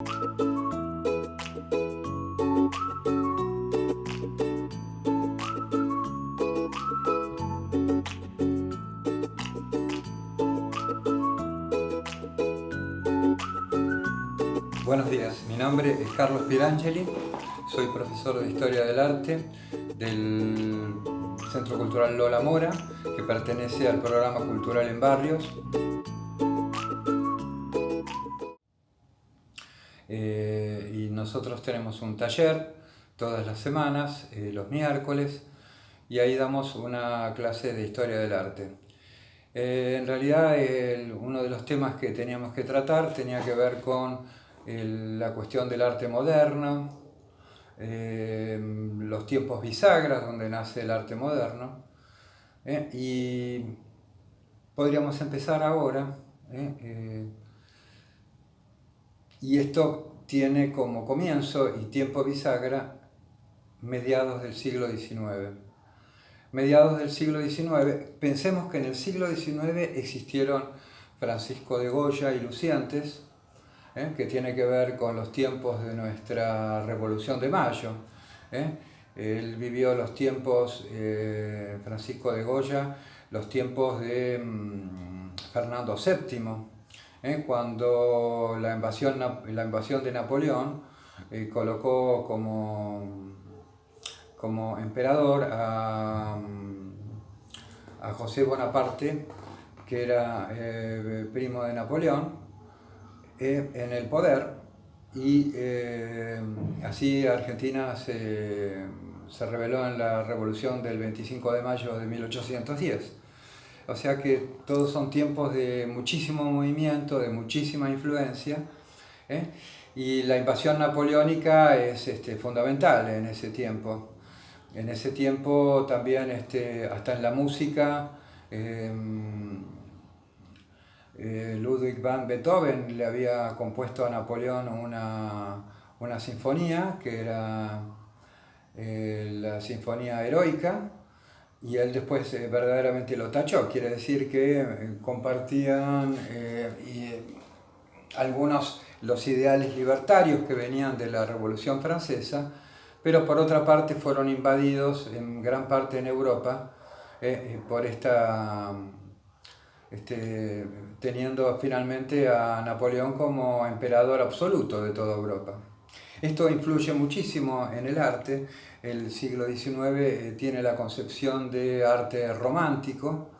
Buenos días, mi nombre es Carlos Pierangeli, soy profesor de Historia del Arte del Centro Cultural Lola Mora, que pertenece al programa Cultural en Barrios. Y nosotros tenemos un taller todas las semanas, los miércoles, y ahí damos una clase de Historia del Arte. En realidad uno de los temas que teníamos que tratar tenía que ver con la cuestión del arte moderno, los tiempos bisagras donde nace el arte moderno, y podríamos empezar ahora, y esto tiene como comienzo y tiempo bisagra mediados del siglo XIX. Mediados del siglo XIX, pensemos que en el siglo XIX existieron Francisco de Goya y Lucientes, que tiene que ver con los tiempos de nuestra Revolución de Mayo. Él vivió los tiempos, Francisco de Goya, los tiempos de Fernando VII, cuando la invasión de Napoleón colocó como emperador a José Bonaparte, que era primo de Napoleón, en el poder, y así Argentina se rebeló en la revolución del 25 de mayo de 1810. O sea que todos son tiempos de muchísimo movimiento, de muchísima influencia, y la invasión napoleónica es fundamental en ese tiempo. En ese tiempo también, hasta en la música, Ludwig van Beethoven le había compuesto a Napoleón una sinfonía, que era la Sinfonía Heroica, y él después verdaderamente lo tachó. Quiere decir que compartían algunos los ideales libertarios que venían de la Revolución Francesa, pero por otra parte fueron invadidos en gran parte en Europa por teniendo finalmente a Napoleón como emperador absoluto de toda Europa. Esto influye muchísimo en el arte. El siglo XIX tiene la concepción de arte romántico.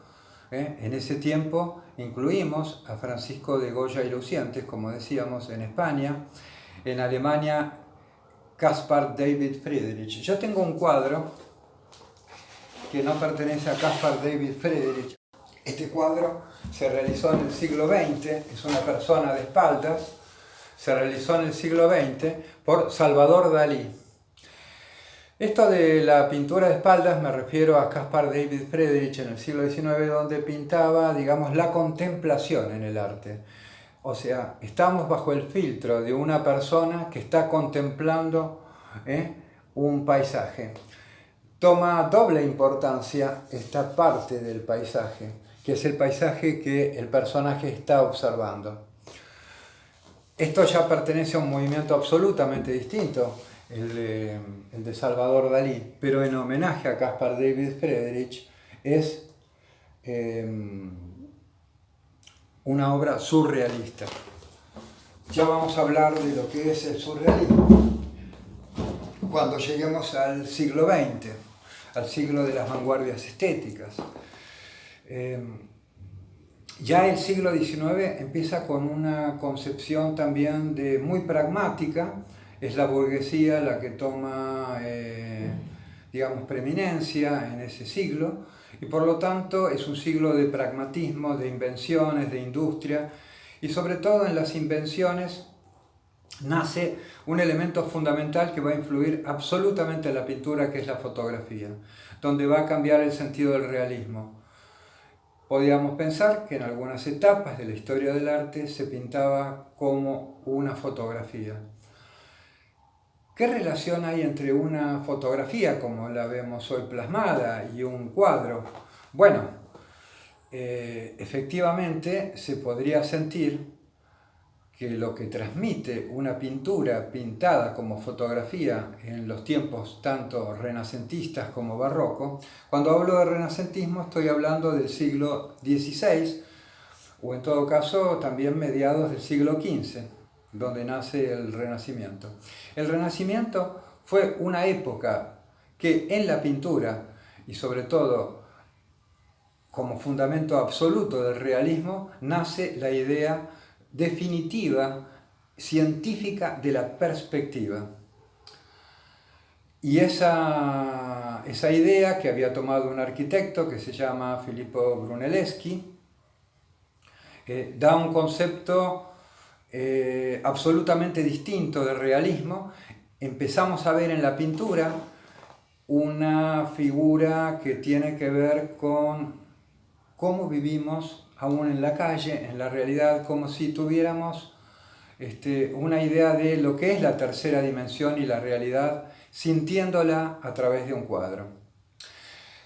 En ese tiempo incluimos a Francisco de Goya y Lucientes, como decíamos, en España. En Alemania, Caspar David Friedrich. Yo tengo un cuadro que no pertenece a Caspar David Friedrich. Este cuadro se realizó en el siglo XX, es una persona de espaldas, se realizó en el siglo XX por Salvador Dalí. Esto de la pintura de espaldas me refiero a Caspar David Friedrich en el siglo XIX, donde pintaba, digamos, la contemplación en el arte. O sea, estamos bajo el filtro de una persona que está contemplando un paisaje. Toma doble importancia esta parte del paisaje, que es el paisaje que el personaje está observando. Esto ya pertenece a un movimiento absolutamente distinto, el de Salvador Dalí, pero en homenaje a Caspar David Friedrich es una obra surrealista. Ya vamos a hablar de lo que es el surrealismo cuando lleguemos al siglo XX, al siglo de las vanguardias estéticas. Ya el siglo XIX empieza con una concepción también muy pragmática. Es la burguesía la que toma, digamos, preeminencia en ese siglo, y por lo tanto es un siglo de pragmatismo, de invenciones, de industria, y sobre todo en las invenciones nace un elemento fundamental que va a influir absolutamente en la pintura, que es la fotografía, donde va a cambiar el sentido del realismo. Podríamos pensar que en algunas etapas de la historia del arte se pintaba como una fotografía. ¿Qué relación hay entre una fotografía, como la vemos hoy plasmada, y un cuadro? Bueno, efectivamente se podría sentir que lo que transmite una pintura pintada como fotografía en los tiempos tanto renacentistas como barroco. Cuando hablo de renacentismo estoy hablando del siglo XVI, o en todo caso también mediados del siglo XV, donde nace el Renacimiento. El Renacimiento fue una época que en la pintura, y sobre todo como fundamento absoluto del realismo, nace la idea definitiva, científica de la perspectiva. Y esa idea que había tomado un arquitecto que se llama Filippo Brunelleschi, da un concepto absolutamente distinto del realismo. Empezamos a ver en la pintura una figura que tiene que ver con cómo vivimos aún en la calle, en la realidad, como si tuviéramos una idea de lo que es la tercera dimensión y la realidad, sintiéndola a través de un cuadro.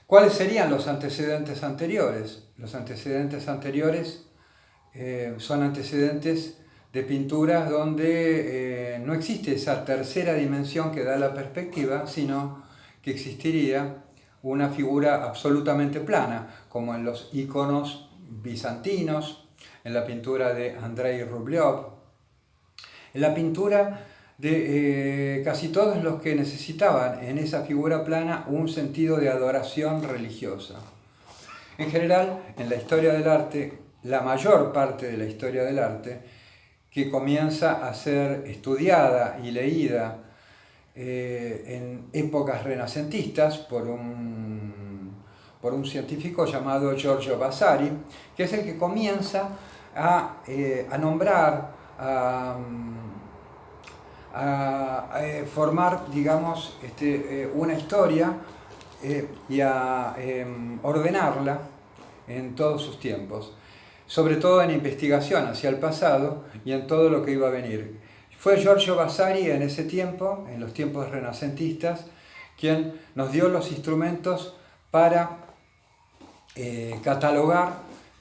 ¿Cuáles serían los antecedentes anteriores? Los antecedentes anteriores son antecedentes de pinturas donde no existe esa tercera dimensión que da la perspectiva, sino que existiría una figura absolutamente plana, como en los iconos bizantinos, en la pintura de Andrei Rublev, en la pintura de casi todos los que necesitaban en esa figura plana un sentido de adoración religiosa. En general, en la historia del arte, la mayor parte de la historia del arte, que comienza a ser estudiada y leída en épocas renacentistas por un científico llamado Giorgio Vasari, que es el que comienza a nombrar, a formar, digamos, una historia y a ordenarla en todos sus tiempos, sobre todo en investigación hacia el pasado y en todo lo que iba a venir. Fue Giorgio Vasari en ese tiempo, en los tiempos renacentistas, quien nos dio los instrumentos para catalogar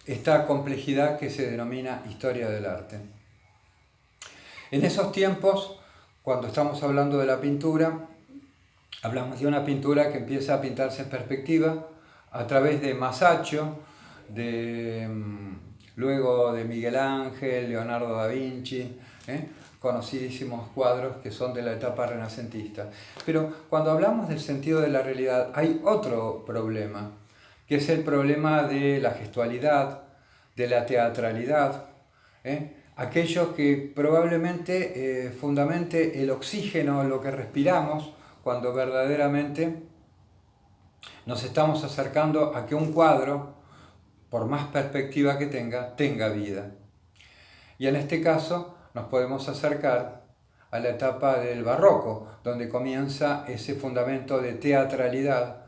esta complejidad que se denomina historia del arte. En esos tiempos, cuando estamos hablando de la pintura, hablamos de una pintura que empieza a pintarse en perspectiva a través de Masaccio, luego de Miguel Ángel, Leonardo da Vinci, conocidísimos cuadros que son de la etapa renacentista. Pero cuando hablamos del sentido de la realidad hay otro problema, que es el problema de la gestualidad, de la teatralidad, aquello que probablemente fundamente el oxígeno, lo que respiramos, cuando verdaderamente nos estamos acercando a que un cuadro, por más perspectiva que tenga vida. Y en este caso nos podemos acercar a la etapa del barroco, donde comienza ese fundamento de teatralidad,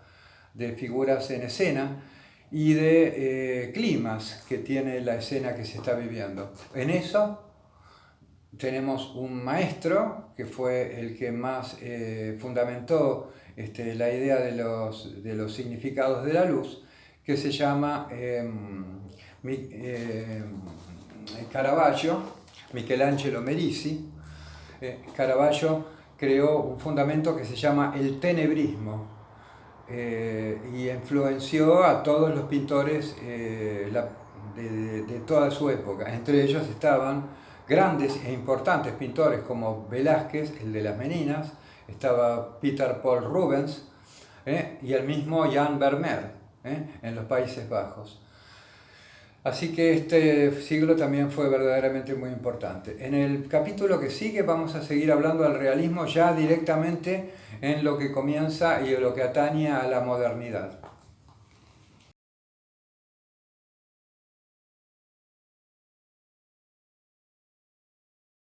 de figuras en escena y de climas que tiene la escena que se está viviendo. En eso tenemos un maestro que fue el que más fundamentó la idea de los significados de la luz, que se llama Caravaggio, Michelangelo Merisi. Caravaggio creó un fundamento que se llama el tenebrismo y influenció a todos los pintores de toda su época. Entre ellos estaban grandes e importantes pintores como Velázquez, el de las Meninas, estaba Peter Paul Rubens y el mismo Jan Vermeer en los Países Bajos. Así que este siglo también fue verdaderamente muy importante. En el capítulo que sigue vamos a seguir hablando del realismo ya directamente en lo que comienza y lo que atañe a la modernidad.